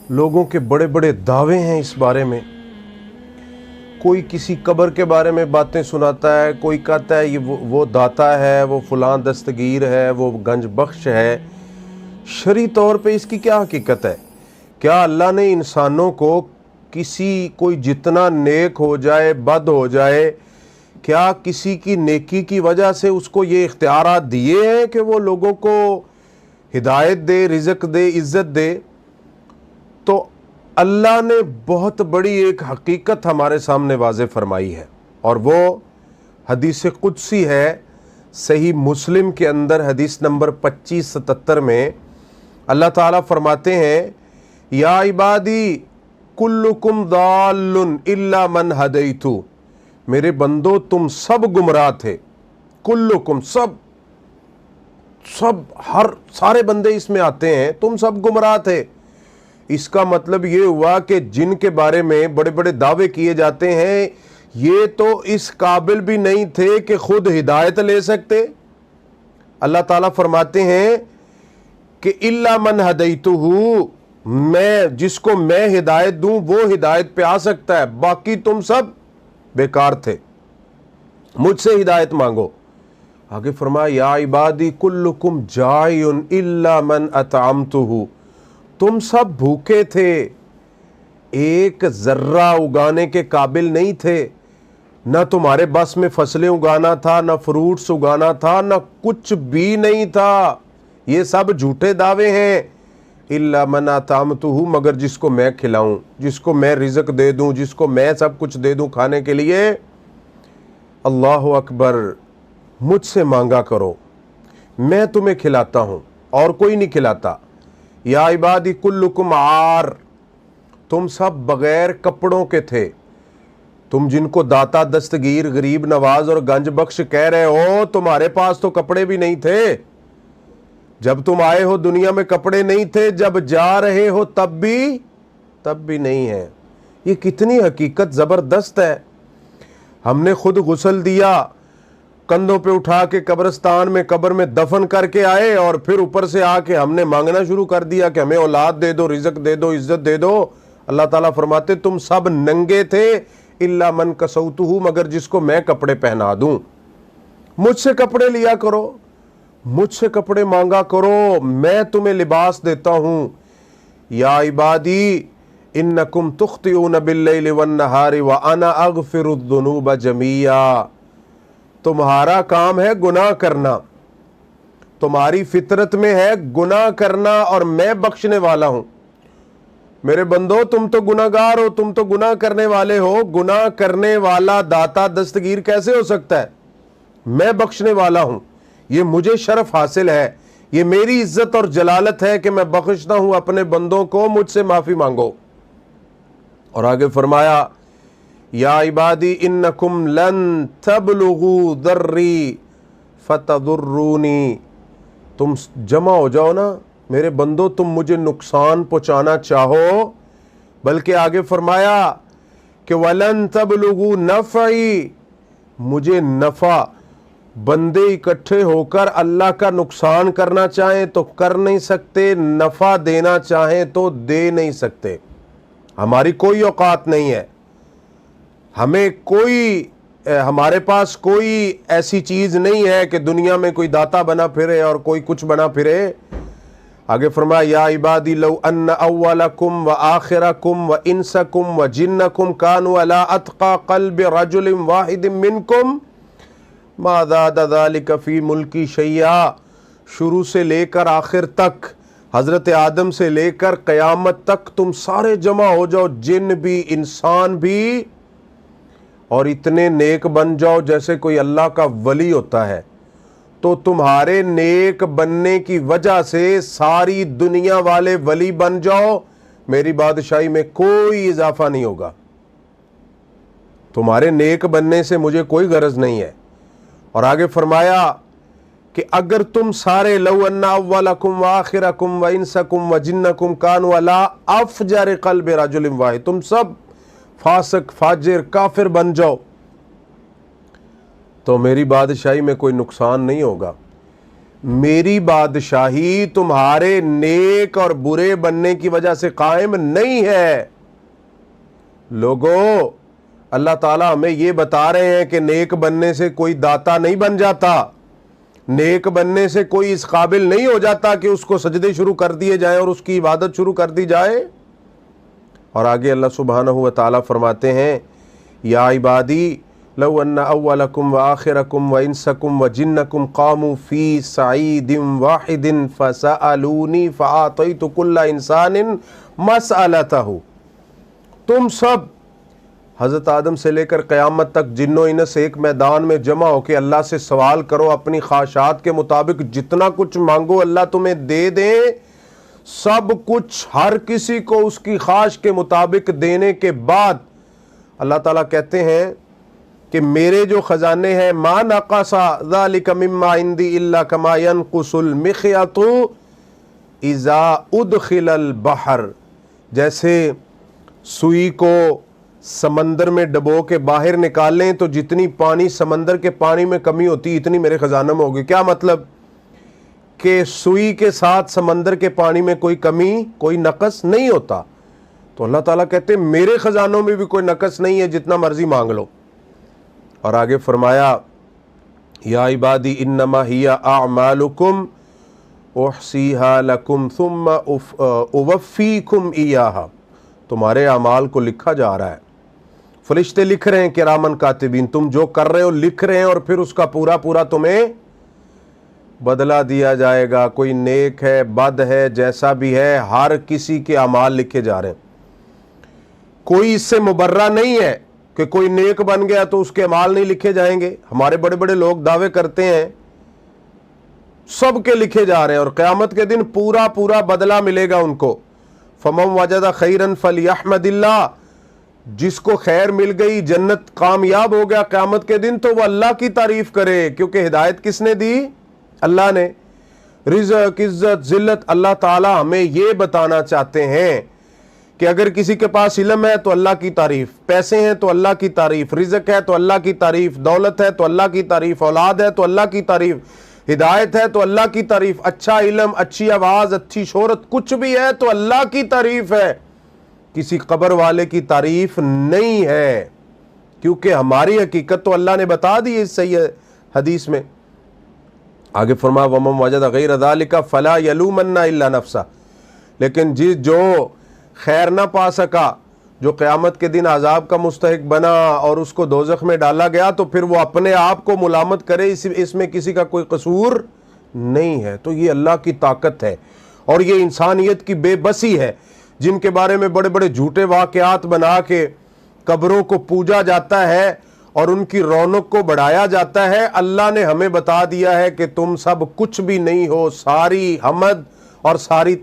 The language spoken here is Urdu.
لوگوں کے بڑے بڑے دعوے ہیں اس بارے میں. کوئی کسی قبر کے بارے میں باتیں سناتا ہے، کوئی کہتا ہے یہ وہ داتا ہے، وہ فلاں دستگیر ہے، وہ گنج بخش ہے. شرعی طور پہ اس کی کیا حقیقت ہے؟ کیا اللہ نے انسانوں کو کوئی جتنا نیک ہو جائے بد ہو جائے، کیا کسی کی نیکی کی وجہ سے اس کو یہ اختیارات دیے ہیں کہ وہ لوگوں کو ہدایت دے، رزق دے، عزت دے؟ تو اللہ نے بہت بڑی ایک حقیقت ہمارے سامنے واضح فرمائی ہے، اور وہ حدیث قدسی ہے. صحیح مسلم کے اندر حدیث نمبر 2577 میں اللہ تعالیٰ فرماتے ہیں، یا عبادی کلکم ضال الا من ہدیت. میرے بندو تم سب گمراہ تھے. کلکم، سارے بندے اس میں آتے ہیں، تم سب گمراہ تھے. اس کا مطلب یہ ہوا کہ جن کے بارے میں بڑے بڑے دعوے کیے جاتے ہیں یہ تو اس قابل بھی نہیں تھے کہ خود ہدایت لے سکتے. اللہ تعالیٰ فرماتے ہیں کہ الا من ہدیتہ، میں جس کو میں ہدایت دوں وہ ہدایت پہ آ سکتا ہے، باقی تم سب بیکار تھے، مجھ سے ہدایت مانگو. آگے فرمایا یا عبادی کلکم جائع الا من اطعمتہ. تم سب بھوکے تھے، ایک ذرہ اگانے کے قابل نہیں تھے، نہ تمہارے بس میں فصلیں اگانا تھا، نہ فروٹس اگانا تھا، نہ کچھ بھی نہیں تھا. یہ سب جھوٹے دعوے ہیں. الا من اطعمتہ، مگر جس کو میں کھلاؤں، جس کو میں رزق دے دوں، جس کو میں سب کچھ دے دوں کھانے کے لیے. اللہ اکبر، مجھ سے مانگا کرو، میں تمہیں کھلاتا ہوں، اور کوئی نہیں کھلاتا. یا عبادی کلکم عار، تم سب بغیر کپڑوں کے تھے. تم جن کو داتا، دستگیر، غریب نواز اور گنج بخش کہہ رہے ہو، تمہارے پاس تو کپڑے بھی نہیں تھے. جب تم آئے ہو دنیا میں کپڑے نہیں تھے، جب جا رہے ہو تب بھی نہیں ہے. یہ کتنی حقیقت زبردست ہے. ہم نے خود غسل دیا، کندھوں پہ اٹھا کے قبرستان میں قبر میں دفن کر کے آئے، اور پھر اوپر سے آ کے ہم نے مانگنا شروع کر دیا کہ ہمیں اولاد دے دو، رزق دے دو، عزت دے دو. اللہ تعالیٰ فرماتے تم سب ننگے تھے الا من کسوتہ، مگر جس کو میں کپڑے پہنا دوں. مجھ سے کپڑے لیا کرو، مجھ سے کپڑے مانگا کرو، میں تمہیں لباس دیتا ہوں. یا عبادی انکم تخطئون باللیل والنہار وانا اغفر الذنوب جميعا. تمہارا کام ہے گناہ کرنا، تمہاری فطرت میں ہے گناہ کرنا، اور میں بخشنے والا ہوں. میرے بندو تم تو گناہگار ہو، تم تو گناہ کرنے والے ہو. گناہ کرنے والا داتا دستگیر کیسے ہو سکتا ہے؟ میں بخشنے والا ہوں. یہ مجھے شرف حاصل ہے، یہ میری عزت اور جلالت ہے کہ میں بخشتا ہوں اپنے بندوں کو. مجھ سے معافی مانگو. اور آگے فرمایا یا عبادی انکم لن تبلغوا ضری فتضرونی. تم جمع ہو جاؤ نا میرے بندو، تم مجھے نقصان پہنچانا چاہو، بلکہ آگے فرمایا کہ ولن تبلغوا نفعی، مجھے نفع. بندے اکٹھے ہو کر اللہ کا نقصان کرنا چاہیں تو کر نہیں سکتے، نفع دینا چاہیں تو دے نہیں سکتے. ہماری کوئی اوقات نہیں ہے، ہمارے پاس کوئی ایسی چیز نہیں ہے کہ دنیا میں کوئی داتا بنا پھرے اور کوئی کچھ بنا پھرے. آگے فرمایا یا عبادی لو ان اولکم و آخرکم و انسکم و جنکم کانوا علی اتقى قلب رجل واحد منکم ما زاد ذلك فی ملکی شیئا. شروع سے لے کر آخر تک، حضرت آدم سے لے کر قیامت تک تم سارے جمع ہو جاؤ، جن بھی انسان بھی، اور اتنے نیک بن جاؤ جیسے کوئی اللہ کا ولی ہوتا ہے. تو تمہارے نیک بننے کی وجہ سے ساری دنیا والے ولی بن جاؤ، میری بادشاہی میں کوئی اضافہ نہیں ہوگا. تمہارے نیک بننے سے مجھے کوئی غرض نہیں ہے. اور آگے فرمایا کہ اگر تم سارے لو ان اولکم وآخرکم وانسکم وجنکم کانوا علی افجر قلب رجل واحد، تم سب فاسق، فاجر، کافر بن جاؤ تو میری بادشاہی میں کوئی نقصان نہیں ہوگا. میری بادشاہی تمہارے نیک اور برے بننے کی وجہ سے قائم نہیں ہے۔ لوگوں، اللہ تعالیٰ ہمیں یہ بتا رہے ہیں کہ نیک بننے سے کوئی داتا نہیں بن جاتا، نیک بننے سے کوئی اس قابل نہیں ہو جاتا کہ اس کو سجدے شروع کر دیے جائیں اور اس کی عبادت شروع کر دی جائے۔ اور آگے اللہ سبحانہ و تعالیٰ فرماتے ہیں، یا عبادی لو ان اولکم وآخرکم وانسکم وجنکم قاموا فی صعید واحد فسألونی فآتیت کل انسان مسألتہ۔ تم سب حضرت آدم سے لے کر قیامت تک جن و انس ایک میدان میں جمع ہو کے اللہ سے سوال کرو، اپنی خواہشات کے مطابق جتنا کچھ مانگو اللہ تمہیں دے دیں، سب کچھ ہر کسی کو اس کی خواہش کے مطابق دینے کے بعد اللہ تعالیٰ کہتے ہیں کہ میرے جو خزانے ہیں ما نقص ذلک مما عندی الا کما ينقص المخیط اذا ادخل البحر، جیسے سوئی کو سمندر میں ڈبو کے باہر نکالیں تو جتنی پانی سمندر کے پانی میں کمی ہوتی اتنی میرے خزانوں میں ہوگی۔ کیا مطلب؟ کہ سوئی کے ساتھ سمندر کے پانی میں کوئی کمی، کوئی نقص نہیں ہوتا۔ تو اللہ تعالیٰ کہتے ہیں میرے خزانوں میں بھی کوئی نقص نہیں ہے، جتنا مرضی مانگ لو۔ اور آگے فرمایا، یا عبادی انما ہی اعمالکم احصیہا لکم ثم اوفیکم ایہا، تمہارے اعمال کو لکھا جا رہا ہے، فرشتے لکھ رہے ہیں کرامن کاتبین، تم جو کر رہے ہو لکھ رہے ہیں، اور پھر اس کا پورا پورا تمہیں بدلہ دیا جائے گا۔ کوئی نیک ہے، بد ہے، جیسا بھی ہے، ہر کسی کے اعمال لکھے جا رہے ہیں۔ کوئی اس سے مبرہ نہیں ہے کہ کوئی نیک بن گیا تو اس کے اعمال نہیں لکھے جائیں گے۔ ہمارے بڑے بڑے لوگ دعوے کرتے ہیں، سب کے لکھے جا رہے ہیں، اور قیامت کے دن پورا پورا بدلہ ملے گا ان کو۔ فَمَن وَجَدَ خَيْرًا فَلْيَحْمَدِ اللَّهِ، جس کو خیر مل گئی، جنت کامیاب ہو گیا قیامت کے دن، تو وہ اللہ کی تعریف کرے، کیونکہ ہدایت کس نے دی؟ اللہ نے۔ رزق، عزت، ذلت، اللہ تعالی ہمیں یہ بتانا چاہتے ہیں کہ اگر کسی کے پاس علم ہے تو اللہ کی تعریف، پیسے ہیں تو اللہ کی تعریف، رزق ہے تو اللہ کی تعریف، دولت ہے تو اللہ کی تعریف، اولاد ہے تو اللہ کی تعریف، ہدایت ہے تو اللہ کی تعریف، اچھا علم، اچھی آواز، اچھی شہرت، کچھ بھی ہے تو اللہ کی تعریف ہے، کسی قبر والے کی تعریف نہیں ہے، کیونکہ ہماری حقیقت تو اللہ نے بتا دی اس صحیح حدیث میں۔ آگے فرمایا وَمَن وَجَدَ غَيْرَ ذَلِكَ فَلَا يَلُومَنَّ إِلَّا نَفْسَهُ، لیکن جو خیر نہ پا سکا، جو قیامت کے دن عذاب کا مستحق بنا اور اس کو دوزخ میں ڈالا گیا، تو پھر وہ اپنے آپ کو ملامت کرے، اس میں کسی کا کوئی قصور نہیں ہے۔ تو یہ اللہ کی طاقت ہے، اور یہ انسانیت کی بے بسی ہے، جن کے بارے میں بڑے بڑے جھوٹے واقعات بنا کے قبروں کو پوجا جاتا ہے اور ان کی رونق کو بڑھایا جاتا ہے۔ اللہ نے ہمیں بتا دیا ہے کہ تم سب کچھ بھی نہیں ہو، ساری حمد اور ساری